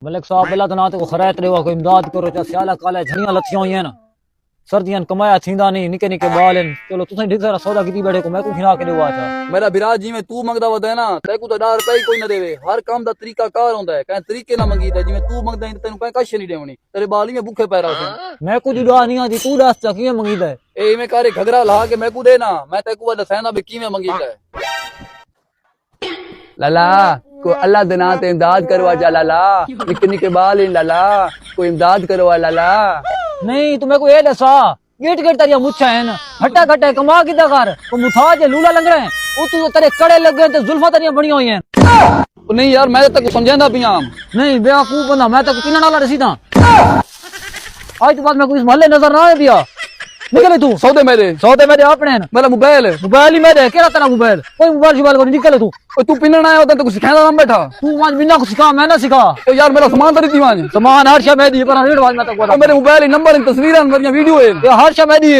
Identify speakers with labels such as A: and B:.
A: मलिक साहब पहला तो ना तो खरायत रहो कोई इमदाद करो चा सियाला काला झड़ियां लथियां हुई हैं ना सर्दियां कमाया थींदा नहीं निके निके बाल हैं चलो तुसें ढेर सारा सौदा कीती बैठे को मैं को खिला के देवा चा
B: मेरा बिराज जिवें तू मंगदा वदा है ना तेको तो डर पे कोई ना देवे हर काम दा तरीका कार होंदा है कहीं तरीके ना मंगीदा जिवें तू मंगदा है तेनु कहीं कश नहीं देवनी तेरे बाल ही में भूखे पैरा से
A: मैं कुछ डा नहीं आती तू दस चा किवें मंगीदा है
B: ए इवें करे घगरा ला के मैं को देना मैं तेको दसैंदा भी किवें मंगीदा है लाला को अल्लाह दे नाम ते इमदाद करवा जा लाला निके निके बाल इन लाला कोई इमदाद करवा लाला
A: नहीं तू मेरे को ये दसा गेट गेट तारिया मुच्छा है ना हट्टा खट्टा कमा किदा कर वो मुथा जे लूला लंगड़ा है वो तू तेरे कड़े लग गए ते जुल्फा तारिया बनी हुई हैं
B: नहीं यार मैं तक समझांदा पिया
A: नहीं बेवकूफ बंदा मैं तक किना नाला रसीदा आज तो बाद में कोई मोहल्ले नजर ना आए दिया निकले तू
B: सौदे मेरे
A: अपने हैं
B: मेरा मोबाइल
A: मोबाइल ही मेरे केड़ा तेरा मोबाइल कोई मोबाइल शिबाइल को निकले तू
B: तू पिनन आया होता तो कुछ सिखाना ना बैठा
A: तू आज बिना कुछ सिखा मैं ना सिखा
B: तो यार मेरा सामान तो नहीं थी
A: सामान हर शय मैं दी पर रेड वाल में तक
B: मेरे मोबाइल नंबर तस्वीरें वीडियो है
A: ये हर शय मैं दी